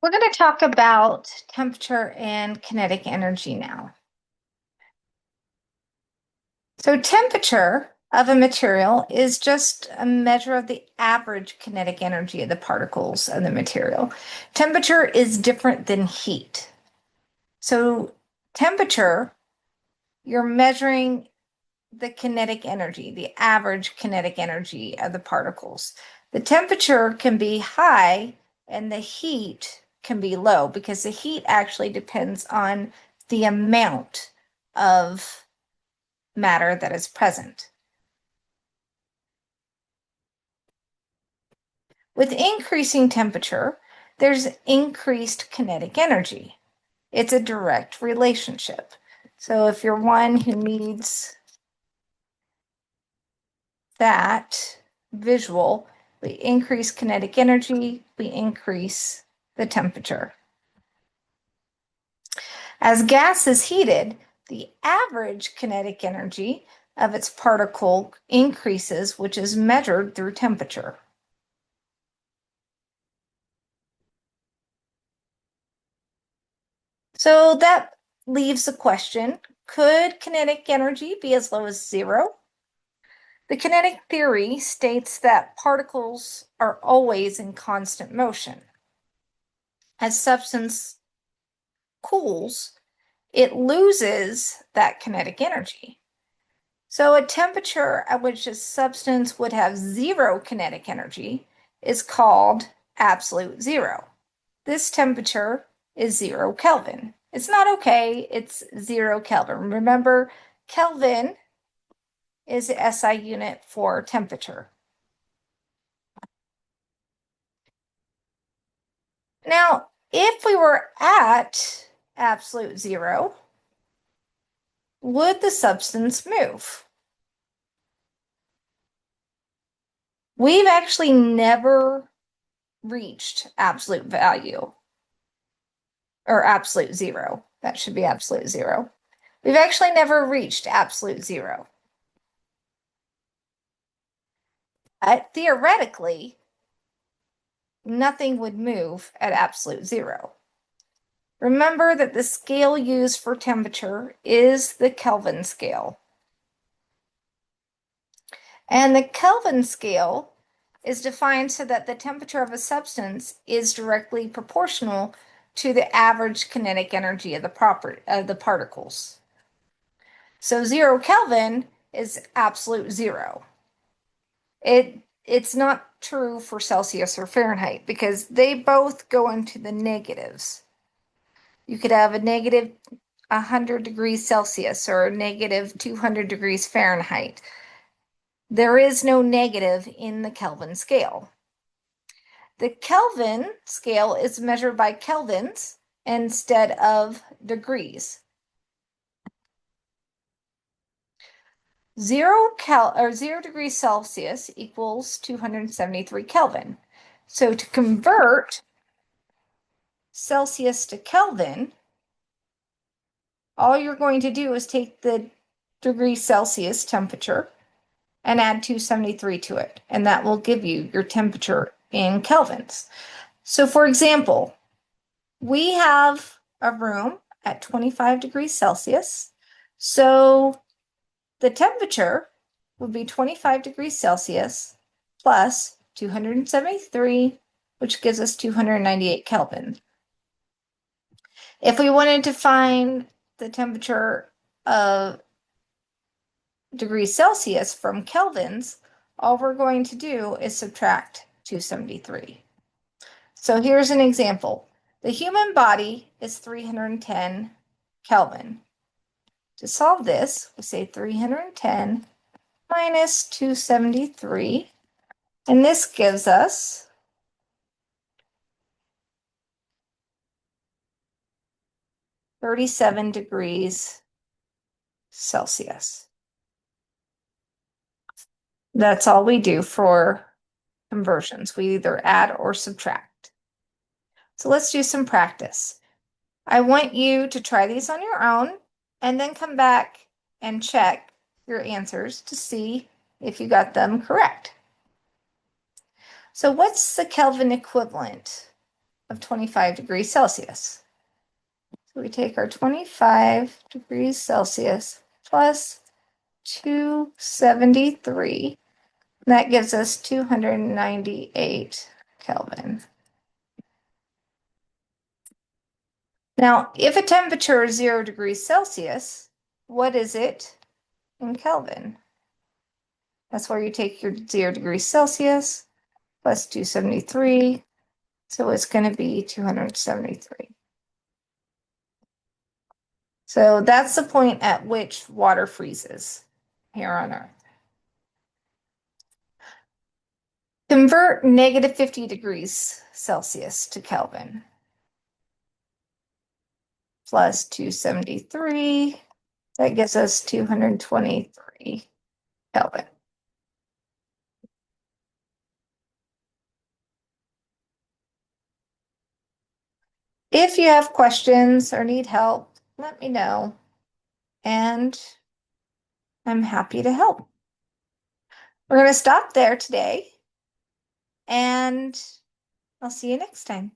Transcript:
We're going to talk about temperature and kinetic energy now. So temperature of a material is just a measure of the average kinetic energy of the particles of the material. Temperature is different than heat. So temperature, you're measuring the kinetic energy, the average kinetic energy of the particles. The temperature can be high and the heat can be low because the heat actually depends on the amount of matter that is present. With increasing temperature, there's increased kinetic energy. It's a direct relationship. So if you're one who needs that visual, we increase kinetic energy, we increase the temperature. As gas is heated, the average kinetic energy of its particle increases, which is measured through temperature. So that leaves the question, could kinetic energy be as low as zero? The kinetic theory states that particles are always in constant motion. As substance cools, it loses that kinetic energy. So a temperature at which a substance would have zero kinetic energy is called absolute zero. This temperature is 0 Kelvin. It's not okay, it's 0 Kelvin. Remember, Kelvin is the SI unit for temperature. Now, if we were at absolute zero, would the substance move? We've actually never reached absolute value or absolute zero. That should be absolute zero. We've actually never reached absolute zero. But theoretically, nothing would move at absolute zero. Remember that the scale used for temperature is the Kelvin scale. And the Kelvin scale is defined so that the temperature of a substance is directly proportional to the average kinetic energy of the particles. So 0 Kelvin is absolute zero. It's not true for Celsius or Fahrenheit because they both go into the negatives. You could have a negative 100 degrees Celsius or a negative 200 degrees Fahrenheit. There is no negative in the Kelvin scale. The Kelvin scale is measured by kelvins instead of degrees. 0 degrees Celsius equals 273 Kelvin. So to convert Celsius to Kelvin, all you're going to do is take the degree Celsius temperature and add 273 to it, and that will give you your temperature in kelvins. So for example, we have a room at 25 degrees Celsius. So the temperature would be 25 degrees Celsius plus 273, which gives us 298 Kelvin. If we wanted to find the temperature of degrees Celsius from kelvins, all we're going to do is subtract 273. So here's an example. The human body is 310 Kelvin. To solve this, we say 310 minus 273, and this gives us 37 degrees Celsius. That's all we do for conversions. We either add or subtract. So let's do some practice. I want you to try these on your own and then come back and check your answers to see if you got them correct. So what's the Kelvin equivalent? of 25 degrees Celsius. So we take our 25 degrees Celsius plus 273. And that gives us 298 Kelvin. Now, if a temperature is 0 degrees Celsius, what is it in Kelvin? That's where you take your 0 degrees Celsius plus 273. So it's going to be 273. So that's the point at which water freezes here on Earth. Convert negative 50 degrees Celsius to Kelvin. Plus 273. That gives us 223 Kelvin. If you have questions or need help, let me know, and I'm happy to help. We're going to stop there today, and I'll see you next time.